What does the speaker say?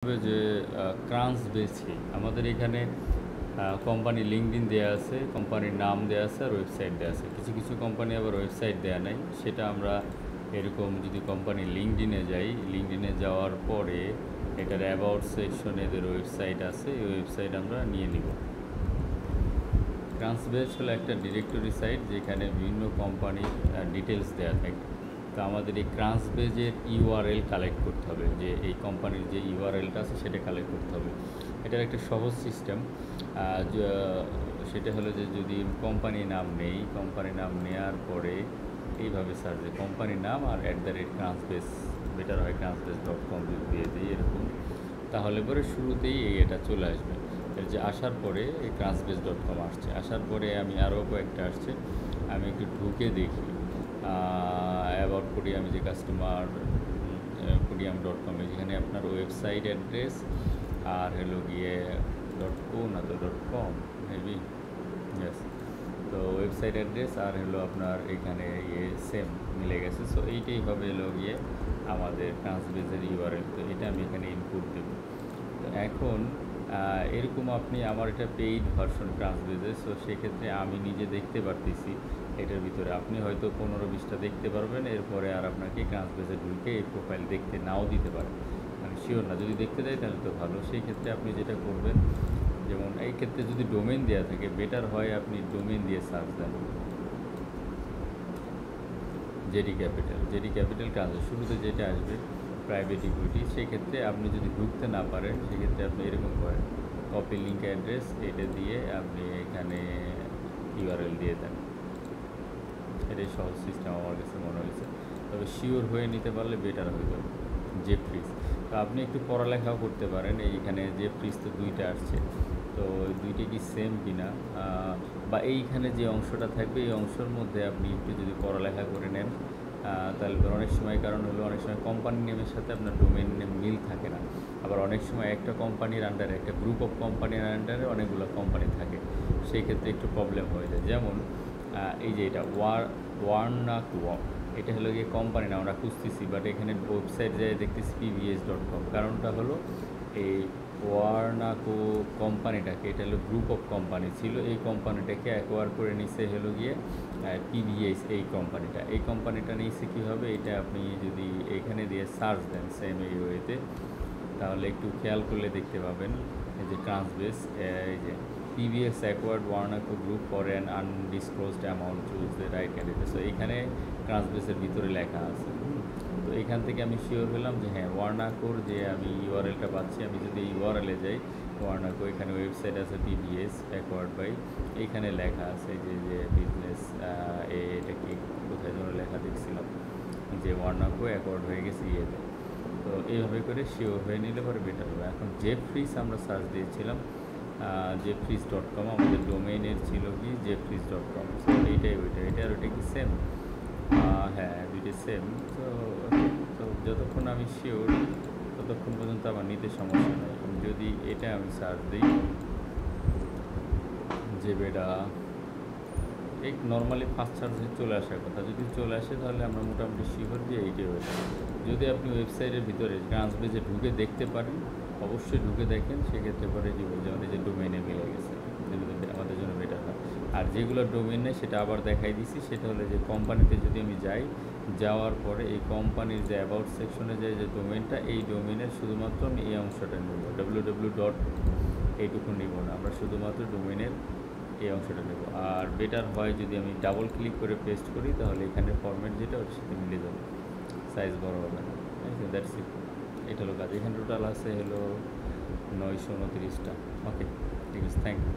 যে ক্রান্সবেস কি আমাদের এখানে কোম্পানি লিঙ্কডইন দেওয়া আছে, কোম্পানির নাম দেওয়া আছে আর ওয়েবসাইট দেওয়া আছে। কিছু কিছু কোম্পানি আবার ওয়েবসাইট দেওয়া নাই। সেটা আমরা এরকম যদি কোম্পানি লিঙ্কডইনে যাই, লিঙ্কডইনে যাওয়ার পরে এটার অ্যাবাউট সেকশনে এদের ওয়েবসাইট আছে, এই ওয়েবসাইট আমরা নিয়ে নিব। ক্রান্সবেস হলো একটা ডিরেক্টরি সাইট যেখানে বিভিন্ন কোম্পানির ডিটেলস দেওয়া থাকে। তো আমাদের এই ক্রান্সবেজের ইউআরএল কালেক্ট করতে হবে, যে এই কোম্পানির যে ইউআরএলটা আছে সেটা কালেক্ট করতে হবে। এটার একটা সহজ সিস্টেম, সেটা হলো যে যদি কোম্পানি নাম নেই, কোম্পানি নাম নেওয়ার পরে এইভাবে সার্চ কোম্পানির নাম আর @ক্রান্সবেস, বেটার হয় ক্রান্সবেস.com যদি দিয়ে দিই এরকম, তাহলে পরে শুরুতেই এটা চলে আসবে। এর যে আসার পরে এই ক্রান্সবেস.com আসছে, আসার পরে আমি আরও কয়েকটা আসছে, আমি একটু ঢুকে দেখি। অ্যাবাউট করি আমি যে কাস্টমার কুরিয়াম.com, যেখানে আপনার ওয়েবসাইট অ্যাড্রেস আর হলো গিয়ে .co না তো .com মেবি, ইয়েস। তো ওয়েবসাইট অ্যাড্রেস আর হলো আপনার এখানে সেম মিলে গেছে। সো এইটাই হবে হলো গিয়ে আমাদের ক্রান্সবেজের ইউআরএল। তো এটা আমি এখানে ইনপুট দেব। তো এখন এরকম আপনি, আমার এটা পেইড ভার্সন ক্রান্সবেজের, সো সেক্ষেত্রে আমি নিজে দেখতে পারতেছি এটার ভিতরে। আপনি হয়তো 15-20টা দেখতে পারবেন, এরপরে আর আপনাকে ক্রান্সবেজে ঢুকে এই প্রোফাইল দেখতে নাও দিতে পারে, আমি শিওর না। যদি দেখতে দেয় তাহলে তো ভালো। সেই ক্ষেত্রে আপনি যেটা করবেন, যেমন এই ক্ষেত্রে যদি ডোমেন দেওয়া থাকে, বেটার হয় আপনি ডোমেন দিয়ে সার্চ দেন। জেডি ক্যাপিটাল কাজ শুরুতে যেটা আসবে প্রাইভেট ইকুইটি। সেক্ষেত্রে আপনি যদি ঢুকতে না পারেন, সেক্ষেত্রে আপনি এরকম করেন, কপি লিঙ্ক অ্যাড্রেস এটা দিয়ে আপনি এখানে ইউআরএল দিয়ে দেন। এটাই সহজ সিস্টেম আমার কাছে মনে হয়েছে, তবে শিওর হয়ে নিতে পারলে বেটার হইত। জেফ্রিজ, তো আপনি একটু পড়ালেখাও করতে পারেন। এইখানে জেফ্রিজ তো 2টা আসছে, তো দুইটা কি সেম কিনা, বা এইখানে যে অংশটা থাকবে এই অংশের মধ্যে আপনি একটু যদি পড়ালেখা করে নেন, তাহলে অনেক সময়, কারণ হলো অনেক সময় কোম্পানি নেমের সাথে আপনার ডোমেন নেম মিল থাকে না। আবার অনেক সময় একটা কোম্পানির আন্ডারে, একটা গ্রুপ অফ কোম্পানির আন্ডারে অনেকগুলো কোম্পানি থাকে, সেই ক্ষেত্রে একটু প্রবলেম হয়ে যায়। যেমন এই যে এটা ওয়ার্নাকো, এটা হলো গিয়ে কোম্পানি না, আমরা খুঁজতেছি, বাট এখানে ওয়েবসাইট যায় দেখতেছি pvs.com। কারণটা হলো এই ওয়ার্নাকো কোম্পানিটাকে, এটা হলো গ্রুপ অফ কোম্পানি ছিল, এই কোম্পানিটাকে অ্যাকোয়ার করে নিছে হলো গিয়ে পিভিএস। এই কোম্পানিটা নিয়েছে কীভাবে, এটা আপনি যদি এখানে দিয়ে সার্চ দেন সেম এই ওয়েতে, তাহলে একটু খেয়াল করলে দেখতে পাবেন এই যে ট্রান্সবেস, এই যে PVS acquired Warnaco group for an undisclosed amount, choose the right candidate. So এইখানে ট্রান্সবেসের ভিতরে লেখা আছে। তো এখান থেকে আমি শিওর হলাম যে হ্যাঁ, ওয়ার্নাকোর যে আমি ইউআরএলটা পাচ্ছি, আমি যদি ইউআরএলে যাই, ওয়ার্নাকো এখানে ওয়েবসাইট আছে PVS acquired বাই, এইখানে লেখা আছে যে বিজনেস, এটা কি কোথায় যেন লেখা দেখছিলাম যে ওয়ার্নাকো অ্যাকোয়ার্ড হয়ে গেছে ইয়েতে। তো এইভাবে করে শিওর হয়ে নিলে পরে বেটার হবে। এখন জেফ্রিজ আমরা সার্চ দিয়েছিলাম, jeffries.com আমাদের ডোমেইনের ছিল কি jeffries.com। সো এইটাই ওইটা, এটা আর ওইটা কি সেম? হ্যাঁ, দুইটা সেম। তো যতক্ষণ আমি শিওর ততক্ষণ পর্যন্ত আমার নিতে সমস্যা নেই। যদি এটা আমি সার্চ দিই যে বেটা, এই নর্মালি ফার্স্ট সার্চে চলে আসার কথা, যদি চলে আসে তাহলে আমরা মোটামুটি শিওর যে এইটাই হয়েছে। যদি আপনি ওয়েবসাইটের ভিতরে ট্রান্সবেজে ঢুকে দেখতে পারেন, অবশ্যই ঢুকে দেখেন, সেক্ষেত্রে পরে কি বলছে আমাদের যে ডোমেইনে মিলে গেছে, আমাদের জন্য বেটার হয়। আর যেগুলো ডোমেইন নেই সেটা আবার দেখাই দিছি, সেটা হলো যে কোম্পানিতে যদি আমি যাই, যাওয়ার পরে এই কোম্পানির যে অ্যাবাউট সেকশনে যায় যে ডোমেইনটা, এই ডোমেইনের শুধুমাত্র আমি এই অংশটা নেব, www. এইটুকু নেব না, আমরা শুধুমাত্র ডোমেইনের এই অংশটা নেব। আর বেটার হয় যদি আমি ডাবল ক্লিক করে পেস্ট করি, তাহলে এখানে ফরম্যাট যেটা ওর সাথে মিলে যাবে, সাইজ বড় হবে না। দ্যাটস ইট, এটা হলো কাজ। এখানে টোটাল আছে হলো 929টা। ওকে, ঠিক আছে, থ্যাংক ইউ।